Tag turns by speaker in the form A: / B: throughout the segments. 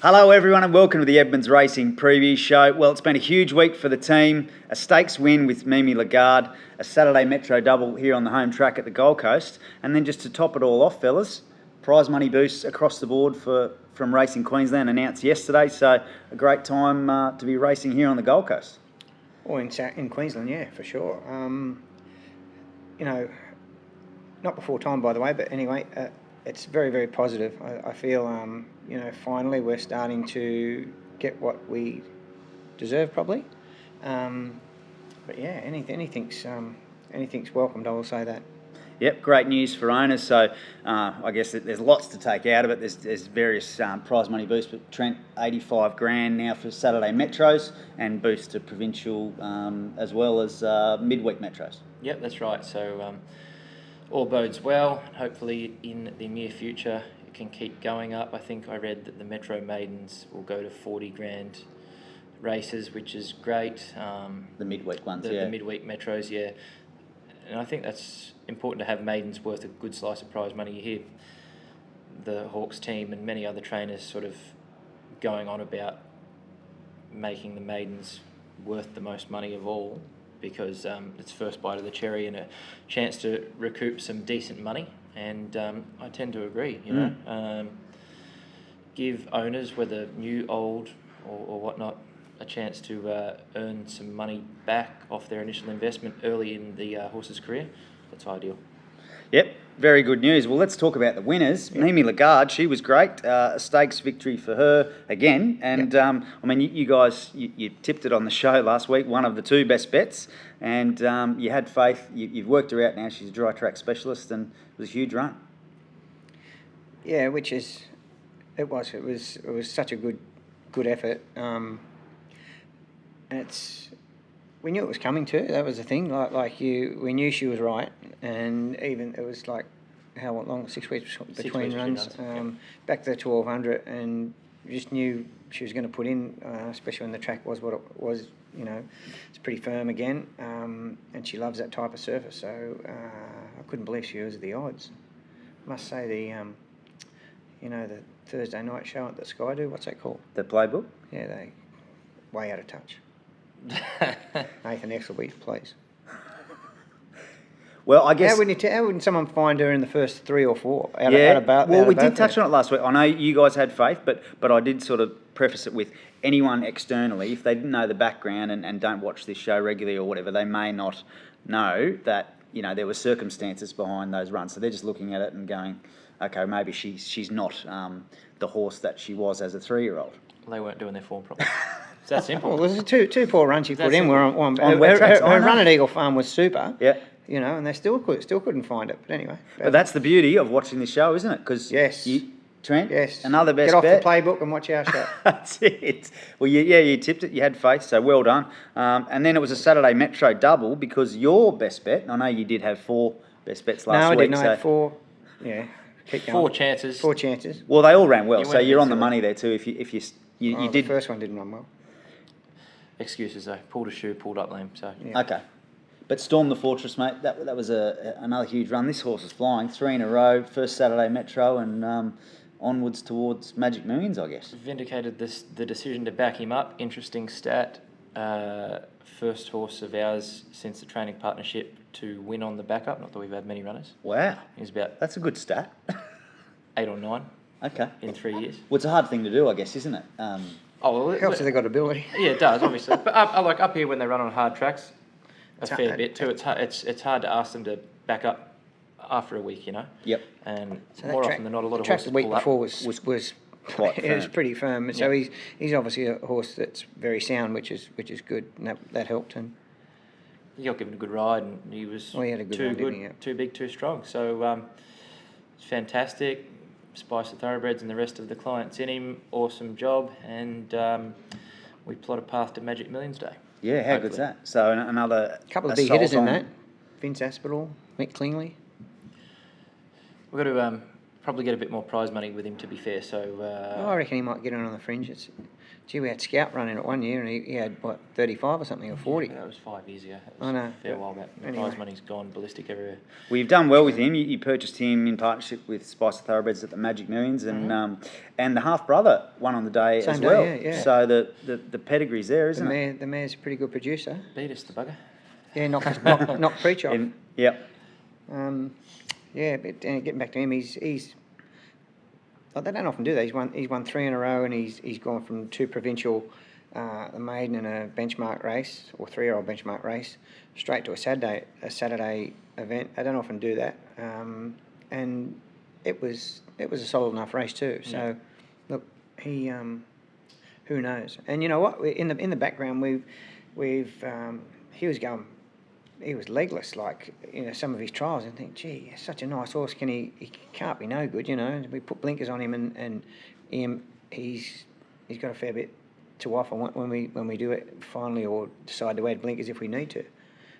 A: Hello everyone and welcome to the Edmonds Racing Preview Show. Well, it's been a huge week for the team. A stakes win with Mimi Lagarde, a Saturday Metro double here on the home track at the Gold Coast, and then just to top it all off, fellas, prize money boosts across the board from Racing Queensland announced yesterday, so a great time to be racing here on the Gold Coast.
B: Or in Queensland, yeah, for sure. Not before time, by the way, but anyway, it's very, very positive. I feel, finally we're starting to get what we deserve, probably. But yeah, anything's welcomed. I will say that.
A: Yep, great news for owners. So I guess there's lots to take out of it. There's various prize money boosts, but Trent, 85 grand now for Saturday Metros and boost to provincial as well as midweek Metros.
C: Yep, that's right. So all bodes well. Hopefully in the near future it can keep going up. I think I read that the Metro Maidens will go to 40 grand races, which is great.
A: The midweek ones,
C: The midweek Metros, yeah. And I think that's important to have maidens worth a good slice of prize money. You hear the Hawks team and many other trainers sort of going on about making the maidens worth the most money of all because it's first bite of the cherry and a chance to recoup some decent money. And I tend to agree, you know. Give owners, whether new, old or whatnot, a chance to earn some money back off their initial investment early in the horse's career. That's ideal.
A: Yep, very good news. Well, let's talk about the winners. Yep. Mimi Lagarde, she was great. A stakes victory for her again. And, yep. You guys, you tipped it on the show last week, one of the two best bets. And you had faith. You've worked her out now. She's a dry track specialist and it was a huge run.
B: Yeah, it was such a good effort. And we knew it was coming too. That was the thing. We knew she was right, and even it was like how long? 6 weeks between runs. Back to the 1200, and just knew she was going to put in, especially when the track was what it was. It's pretty firm again, and she loves that type of surface. So I couldn't believe she was at the odds. I must say the Thursday night show at the Sky Do. What's that called?
A: The Playbook.
B: Yeah, they way out of touch. Nathan Exelby, please.
A: Well, I guess...
B: How wouldn't someone find her in the first 3 or 4?
A: We did touch on it last week. I know you guys had faith, but I did sort of preface it with anyone externally, if they didn't know the background and don't watch this show regularly or whatever, they may not know that, there were circumstances behind those runs. So they're just looking at it and going, okay, maybe she's not the horse that she was as a 3-year-old.
C: They weren't doing their form properly. It's that simple.
B: Well, there's two poor runs she put in. Her run at Eagle Farm was super.
A: Yeah.
B: And they still couldn't find it. But anyway.
A: But that's the beauty of watching the show, isn't it? Because Trent, another best bet.
B: Get off the playbook and watch our show.
A: That's it. Well, you tipped it. You had faith, so well done. And then it was a Saturday Metro double because your best bet. And I know you did have 4 best bets last week.
B: No, I didn't. I had 4. Yeah.
C: 4 chances.
B: 4 chances.
A: Well, they all ran well, so you're on the money there too. If you did.
B: The first one didn't run well.
C: Excuses though. Pulled a shoe, pulled up lame. So
B: yeah.
A: Okay, but Storm the Fortress, mate. That was another huge run. This horse is flying 3 in a row. First Saturday Metro and onwards towards Magic Millions, I guess.
C: Vindicated the decision to back him up. Interesting stat. First horse of ours since the training partnership to win on the backup. Not that we've had many runners.
A: Wow, that's a good stat.
C: 8 or 9.
A: Okay.
C: In 3 years.
A: Well, it's a hard thing to do, I guess, isn't it?
B: It helps if they've got ability.
C: Yeah, it does, obviously. But up here when they run on hard tracks, a fair bit too. It's hard to ask them to back up after a week,
A: Yep.
C: And so more often than not, a lot of horses
B: pull up. The week before was
A: quite firm.
B: It was pretty firm. So he's obviously a horse that's very sound, which is good, and that helped. And
C: he got given a good ride, and he was
B: he had a good run, didn't he?
C: too big, too strong. So it's fantastic. Spice the Thoroughbreds and the rest of the clients in him. Awesome job, and we plot a path to Magic Millions Day.
A: Yeah, how good's that? So another
B: couple of big hitters in that. Vince Aspinall, Mick Klingley.
C: We've got to probably get a bit more prize money with him, to be fair. So
B: I reckon he might get on the fringe. Gee, we had Scout running it one year, and he had, what, 35 or something, or 40?
C: Yeah, that was 5 years ago. That
B: I
C: was
B: know.
C: a fair while back. The
B: Anyway.
C: prize money's gone ballistic everywhere.
A: Well, you've done well with him. You purchased him in partnership with Spice of Thoroughbreds at the Magic Millions, and the half brother won on the day
B: Same
A: as
B: day,
A: well.
B: yeah.
A: So the pedigree's there, isn't it?
B: The mare's a pretty good producer.
C: Beat us, the bugger.
B: Yeah, knocked Preach off.
A: Yep.
B: Yeah, but getting back to him, he's they don't often do that. He's won 3 in a row, and he's gone from 2 provincial, the maiden and a benchmark race, or 3-year-old benchmark race, straight to a Saturday event. They don't often do that, and it was a solid enough race too. So, look, he who knows? And you know what? In the background, he was legless, like, some of his trials, and think, gee, he's such a nice horse. He can't be no good, We put blinkers on him, and he's got a fair bit to offer when we do it finally, or decide to add blinkers if we need to.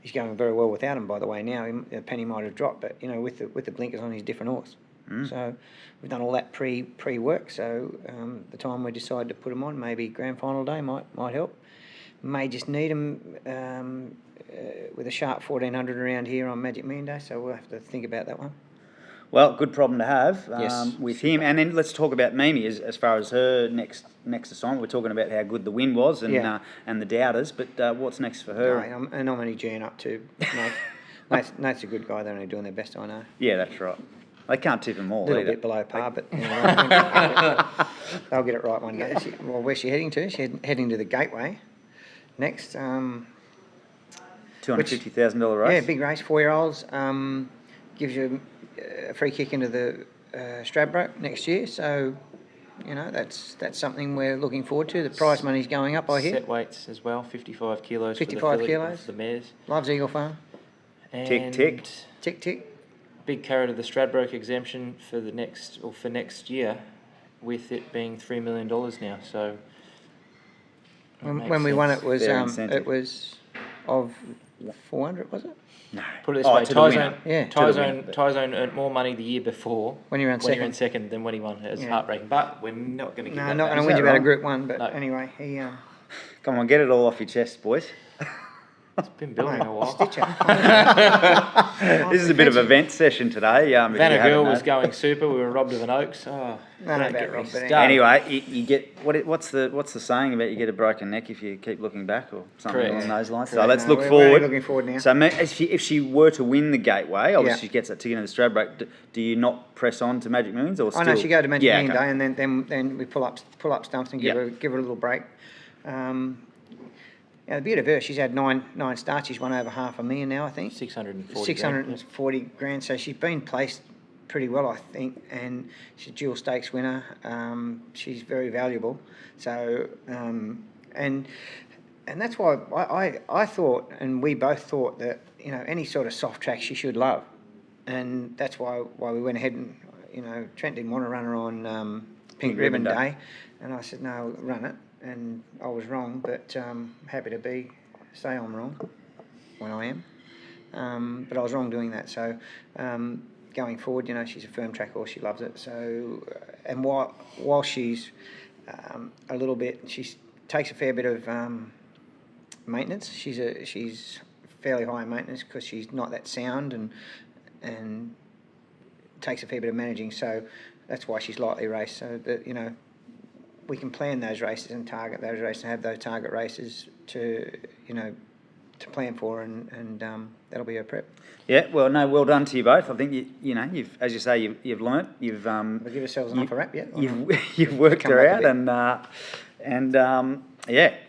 B: He's going very well without them, by the way. Now the penny might have dropped, but with the blinkers on, he's a different horse. So we've done all that pre work. So the time we decide to put him on, maybe grand final day might help. May just need him with a sharp 1400 around here on Magic Million Day, so we'll have to think about that one.
A: Well, good problem to have
C: Yes.
A: with him. And then let's talk about Mimi as far as her next assignment. We're talking about how good the win was and the doubters, but what's next for her?
B: And I'm only G'ing up to Nate's a good guy. They're only doing their best, I know.
A: Yeah, that's right. They can't tip them all
B: A little
A: either.
B: bit below par, but they'll get it right one day. Well, where's she heading to? She's heading to the Gateway next.
A: $250,000 race.
B: Yeah, big race, 4-year-olds. Gives you a free kick into the Stradbroke next year. So, that's something we're looking forward to. The prize money's going up, I hear.
C: Set weights as well, 55 kilos
B: 55
C: for the filly,
B: kilos.
C: for the mares.
B: Loves Eagle Farm.
C: And
A: Tick, tick.
B: Tick, tick.
C: Big carrot of the Stradbroke exemption for next year, with it being $3 million now. So
B: When we won, it was
A: Fair incentive.
B: of 400, was it?
A: No.
C: put it this
A: Oh,
C: way,
A: to the winner.
B: Yeah.
C: Tyzone earned more money the year before
B: When you ran second.
C: than when he won. It's
B: Yeah.
C: heartbreaking, but we're not going to give
B: No,
C: that
B: I'm not
C: back.
B: going to whinge
A: that
B: about a
A: right?
B: Group 1, but
C: No.
B: anyway, he...
A: Come on, get it all off your chest, boys.
C: It's been building a while.
B: Stitcher.
A: This is a bit of a vent session today. If you haven't
C: Vanagirl was
A: known.
C: going super. We were robbed of an Oaks. Oh,
B: No,
C: don't
B: about
C: get me
B: robbed, but
C: started.
A: Anyway, you get what's the saying about you get a broken neck if you keep looking back or something
C: Correct.
A: along those lines. So
B: Correct.
A: let's
B: No,
A: look
B: we're
A: forward.
B: looking forward now.
A: So if she were to win the Gateway, obviously
B: Yeah.
A: she gets that ticket in the Stradbroke. Do you not press on to Magic Millions or
B: I
A: still?
B: know she go to Magic Million
A: okay.
B: Day, and then we pull up stumps and give her a little break. The beauty of her, she's had nine starts. She's won over $500,000 now, I think.
C: 640.
B: 640 grand. So she's been placed pretty well, I think, and she's a dual stakes winner. She's very valuable. So and that's why I thought, and we both thought that any sort of soft track she should love, and that's why we went ahead and Trent didn't want to run her on Pink Ribbon Day, and I said no, run it. And I was wrong, but happy to say I'm wrong when I am. But I was wrong doing that. So going forward, she's a firm track horse. She loves it. So and while she's a little bit, she takes a fair bit of maintenance. She's fairly high in maintenance because she's not that sound and takes a fair bit of managing. So that's why she's lightly raced. So that we can plan those races and target those races and have those target races to plan for, and that'll be our prep.
A: Yeah, well, no, well done to you both. I think you've, as you say, you've learnt. You've
B: We'll give ourselves enough a rap yet.
A: You've worked
B: Come
A: her
B: back a
A: out,
B: bit.
A: and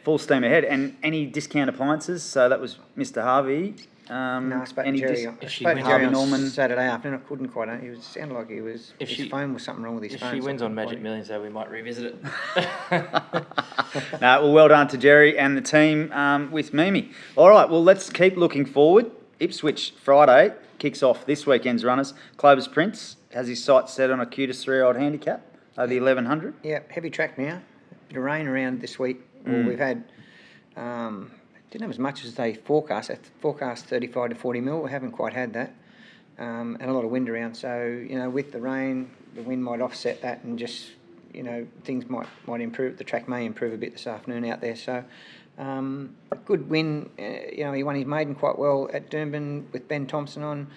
A: full steam ahead. And any discount appliances? So that was Mr. Harvey.
B: No, I spoke to
A: any
B: Jerry.
C: if she
B: I spoke to
C: wins
B: Jerry
A: on
B: on
A: Norman-
B: Saturday afternoon. I couldn't quite. It sounded like his
C: she-
B: phone was something wrong with his
C: If
B: phone.
C: she wins on
B: something
C: Magic
B: quite-
C: Millions, though, we might revisit it.
A: No, well done to Jerry and the team with Mimi. All right, well, let's keep looking forward. Ipswich Friday kicks off this weekend's runners. Clover's Prince has his sights set on a cutest 3-year-old handicap over the 1100.
B: Yeah, heavy track now. Bit of rain around this week. Well, we've had. Didn't have as much as they forecast. They forecast 35 to 40 mil. We haven't quite had that. and a lot of wind around. So, you know, with the rain, the wind might offset that, and just, you know, things might improve. The track may improve a bit this afternoon out there. So, good win. You know, he won his maiden quite well at Doomben with Ben Thompson on.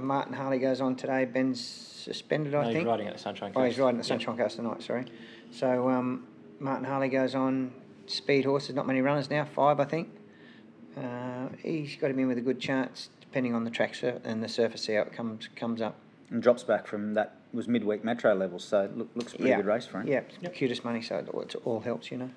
B: Martin Harley goes on today. Ben's suspended, I think.
C: He's riding at the Sunshine Coast.
B: Oh, he's riding at the Sunshine Coast tonight, sorry. So Martin Harley goes on. Speed horse, there's not many runners now, 5 I think. He's got him in with a good chance, depending on the track and the surface, how it comes up.
A: And drops back from that, was midweek metro levels, so looks a pretty good race for him.
B: Yeah, it's cutest money, so it all helps, you know.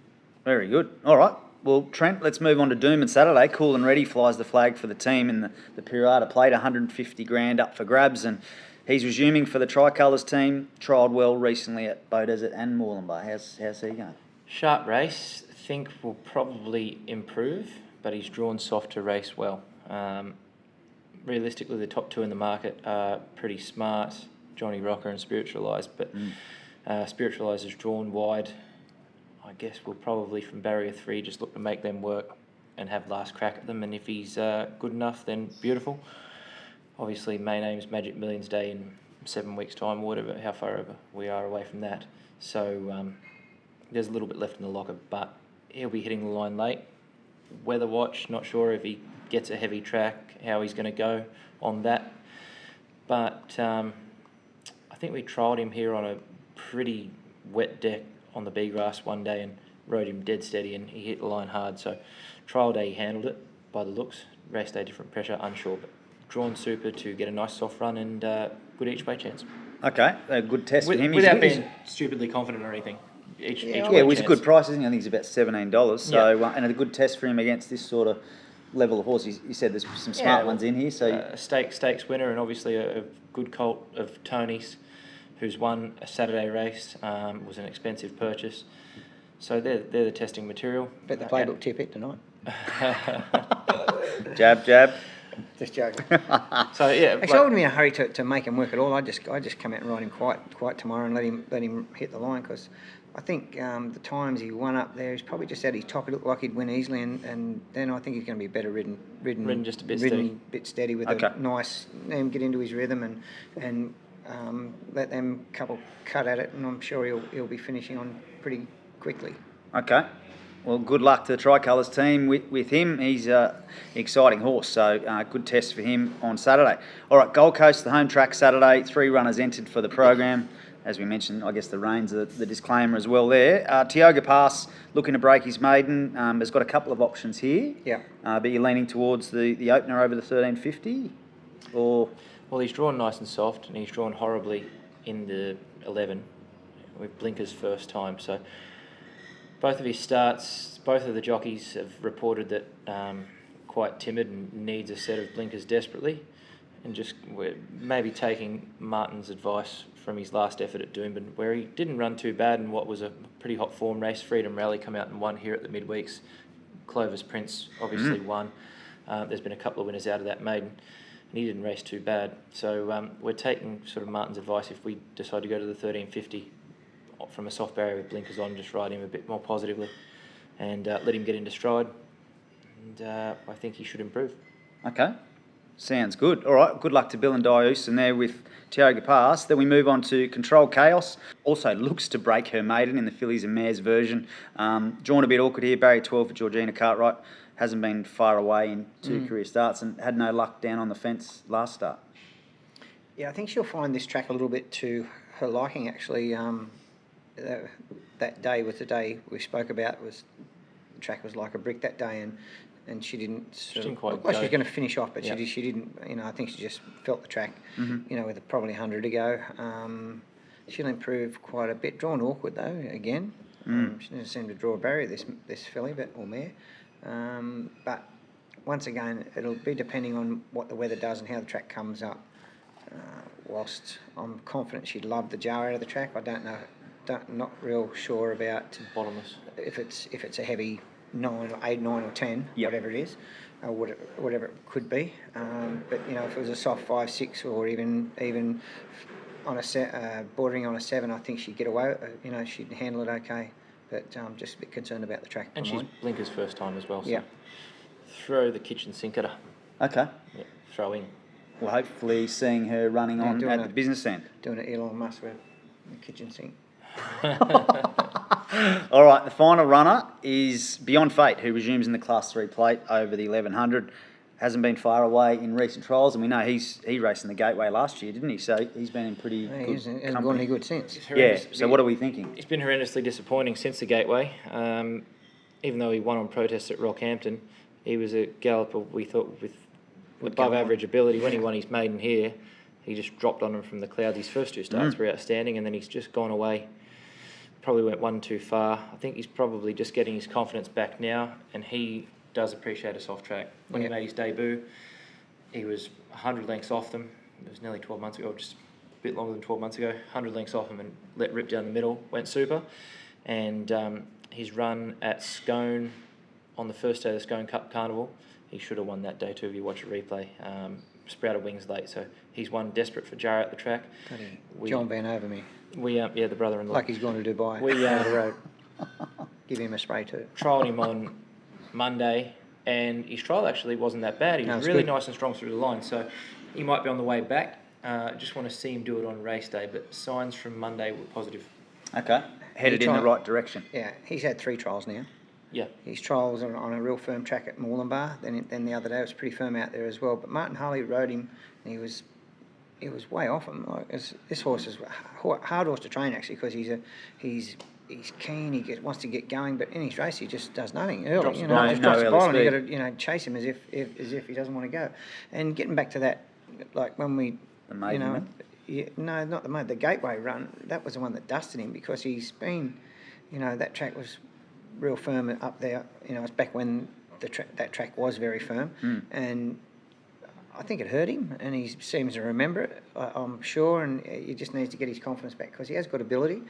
A: Very good. All right. Well, Trent, let's move on to Doomben Saturday. Cool and Ready flies the flag for the team in the Pirata Plate, 150 grand up for grabs, and he's resuming for the Tricolours team. Trialled well recently at Beaudesert and Moreland Bay. How's he going?
C: Sharp race. Think will probably improve, but he's drawn soft to race well. Realistically, the top 2 in the market are pretty smart, Johnny Rocker and Spiritualised, but Spiritualised is drawn wide. I guess we'll probably, from barrier 3, just look to make them work and have last crack at them, and if he's good enough, then beautiful. Obviously, May name's Magic Millions Day in 7 weeks' time, or whatever, how far over we are away from that. So there's a little bit left in the locker, but he'll be hitting the line late. Weather watch, not sure if he gets a heavy track, how he's going to go on that. But I think we trialled him here on a pretty wet deck on the bee grass one day and rode him dead steady, and he hit the line hard. So trial day he handled it by the looks. Race day different pressure, unsure, but drawn super to get a nice soft run and good each way chance.
A: Okay, a good test for him.
C: Without being stupidly confident or anything. Each
A: it was a good price, isn't it? I think it's about $17. So and a good test for him against this sort of level of horse. You said there's some smart ones in here. So
C: a stakes winner, and obviously a good colt of Tony's, who's won a Saturday race. Was an expensive purchase. So they're the testing material.
B: Bet the playbook tip it tonight.
A: Jab.
B: Just joking.
C: So yeah,
B: actually, I wouldn't be in a hurry to make him work at all. I just come out and ride him quite tomorrow and let him hit the line, because I think the times he won up there, he's probably just at his top. He looked like he'd win easily, and then I think he's going to be better ridden
C: just a bit
B: steady with a nice, get into his rhythm and let them couple cut at it, and I'm sure he'll be finishing on pretty quickly.
A: Okay. Well, good luck to the Tricolours team with him. He's an exciting horse, so good test for him on Saturday. All right, Gold Coast, the home track Saturday. 3 runners entered for the program. As we mentioned, I guess the rain's the disclaimer as well there. Tioga Pass looking to break his maiden. Has got a couple of options here.
B: Yeah.
A: But you're leaning towards the opener over the 1350? Or...
C: Well, he's drawn nice and soft, and he's drawn horribly in the 11 with blinkers first time. So both of his starts, both of the jockeys have reported that quite timid and needs a set of blinkers desperately. And just we're maybe taking Martin's advice from his last effort at Doomben, where he didn't run too bad in what was a pretty hot form race. Freedom Rally come out and won here at the midweeks. Clover's Prince obviously won. There's been a couple of winners out of that maiden, and he didn't race too bad. So we're taking sort of Martin's advice if we decide to go to the 1350 from a soft barrier with blinkers on, just ride him a bit more positively and let him get into stride. And I think he should improve.
A: Okay. Sounds good. All right, good luck to Bill and Dius and there with Tioga Pass. Then we move on to Control KAOS. Also looks to break her maiden in the fillies and mares version. Drawn a bit awkward here. Barrier 12 for Georgina Cartwright. Hasn't been far away in 2 career starts and had no luck down on the fence last start.
B: Yeah, I think she'll find this track a little bit to her liking, actually. That day was the day we spoke about. The track was like a brick that day, and she didn't.
C: She didn't quite.
B: Well, she was going to finish off, but she didn't. I think she just felt the track. With probably 100 to go. She'll improve quite a bit. Drawn awkward though again. She doesn't seem to draw a barrier this filly, or mare. But once again, it'll be depending on what the weather does and how the track comes up. Whilst I'm confident she'd love the jar out of the track, I don't know. Not real sure about
C: bottomless.
B: If it's a heavy 9 or 8, 9 or 10, whatever it is, whatever it could be. But if it was a soft 5, 6, or even on a bordering on a 7, I think she'd get away. She'd handle it okay. But just a bit concerned about the track.
C: And she's blinkers first time as well. So
B: yeah.
C: Throw the kitchen sink at her.
A: Okay.
C: Yeah, throw in.
A: Well, hopefully seeing her running
B: Yeah,
A: on
B: doing
A: at
B: a-
A: the business end.
B: Doing an Elon Musk with the kitchen sink.
A: All right, the final runner is Beyond Fate, who resumes in the Class 3 plate over the 1100. Hasn't been far away in recent trials, and we know he raced in the Gateway last year, didn't he? So he's been in pretty
B: Yeah, he
A: good
B: hasn't gone
A: company.
B: any good since.
A: Yeah, so what are we thinking?
C: It's been horrendously disappointing since the Gateway. Even though he won on protest at Rockhampton, he was a galloper we thought with above average ability. When he won his maiden here, he just dropped on him from the clouds. His first 2 starts were outstanding, and then he's just gone away. Probably went one too far. I think he's probably just getting his confidence back now, and he does appreciate a soft track. When he made his debut, he was 100 lengths off them. It was nearly 12 months ago, or just a bit longer than 12 months ago. 100 lengths off him and let rip down the middle, went super. And his run at Scone on the first day of the Scone Cup Carnival, he should have won that day too if you watch a replay. Sprouted wings late, so he's won desperate for Jarrah at the track.
B: John Van Overme.
C: The brother-in-law.
B: Like he's gone to Dubai.
C: We
B: down the road. Give him a spray too.
C: trialled him on Monday, and his trial actually wasn't that bad. He was
B: it's
C: really
B: good.
C: nice and strong through the line, so he might be on the way back. Just want to see him do it on race day, but signs from Monday were positive.
A: Okay, headed in the right direction.
B: Yeah, he's had 3 trials now.
C: Yeah.
B: His trials are on a real firm track at Moorlambar. Then the other day it was pretty firm out there as well. But Martin Harley rode him, and he was way off him. Like this horse is a hard horse to train actually, because he's keen. He wants to get going, but in his race he just does nothing early.
A: Drops the
B: Just
A: ball,
B: drops the
A: no
B: ball,
A: early
B: and you got to chase him as if he doesn't want to go. And getting back to that, like when we
A: The maiden run?
B: Yeah, no, not the maiden. The Gateway run. That was the one that dusted him, because he's been, that track was real firm up there. It's back when that track was very firm, and I think it hurt him, and he seems to remember it. I'm sure, and he just needs to get his confidence back, because he has got ability.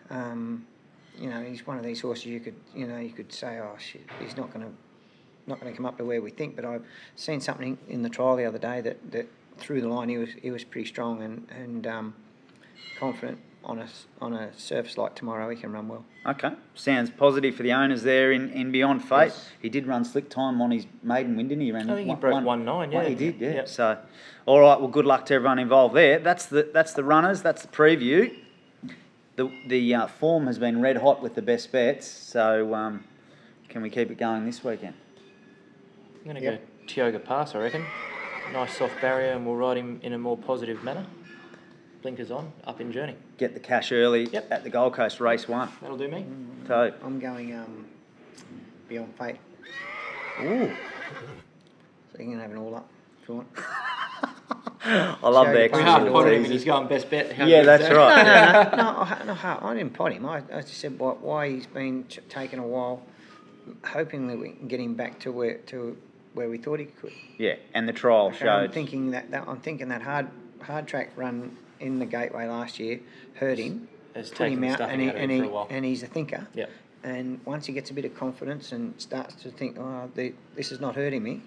B: He's one of these horses you could say, oh shit, he's not going to come up to where we think. But I've seen something in the trial the other day that through the line he was pretty strong and confident. On a surface like tomorrow, he can run well.
A: Okay, sounds positive for the owners there in Beyond Fate.
B: Yes.
A: He did run slick time on his maiden win, didn't he?
C: I think he broke 1.9. Yeah,
A: he did. Yeah.
C: Yep.
A: So, all right. Well, good luck to everyone involved there. That's the runners. That's the preview. The form has been red hot with the best bets. So, can we keep it going this weekend?
C: I'm going to go Tioga Pass, I reckon. Nice soft barrier, and we'll ride him in a more positive manner. Blinkers on, up in journey.
A: Get the cash early
C: Yep.
A: at the Gold Coast Race 1.
C: That'll do me.
A: So,
B: I'm going Beyond Fate.
A: ooh,
B: So you can have an all up if you want.
A: I love the
B: Tioga
C: We
A: extra
B: Pass.
C: half
A: little
C: potted him and
A: teasers.
C: he's going best bet. How
A: Yeah,
C: good
A: that's
C: is that?
A: right.
B: No, I didn't pot him. I just said why he's been taking a while, hoping that we can get him back to where we thought he could.
A: Yeah, and the trial
B: Okay, I'm
A: showed.
B: thinking that hard track run in the Gateway last year hurt him,
C: It's
B: put
C: taken
B: him
C: the
B: out,
C: stuffing out of him for a while.
B: and he's a thinker.
C: Yep.
B: And once he gets a bit of confidence and starts to think, this is not hurting me,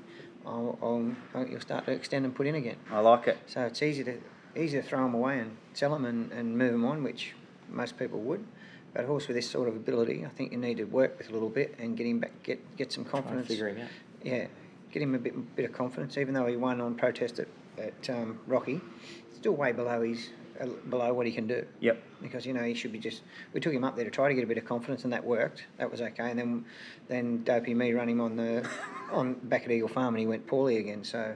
B: you'll start to extend and put in again.
A: I like it.
B: So it's easy to throw them away and sell them and move them on, which most people would. But a horse with this sort of ability, I think you need to work with a little bit and get him back, get some confidence.
C: Figure him out.
B: Yeah, get him a bit of confidence. Even though he won on protest at Rocky, still way below below what he can do.
A: Yep.
B: Because he should be we took him up there to try to get a bit of confidence, and that worked. That was okay. And then Dopey Me run him on back at Eagle Farm, and he went poorly again. So,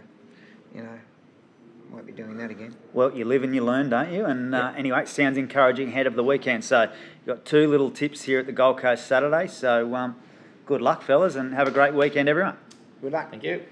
B: won't be doing that again.
A: Well, you live and you learn, don't you? And anyway, it sounds encouraging ahead of the weekend. So you've got 2 little tips here at the Gold Coast Saturday. So good luck, fellas, and have a great weekend, everyone.
B: Good luck.
C: Thank you.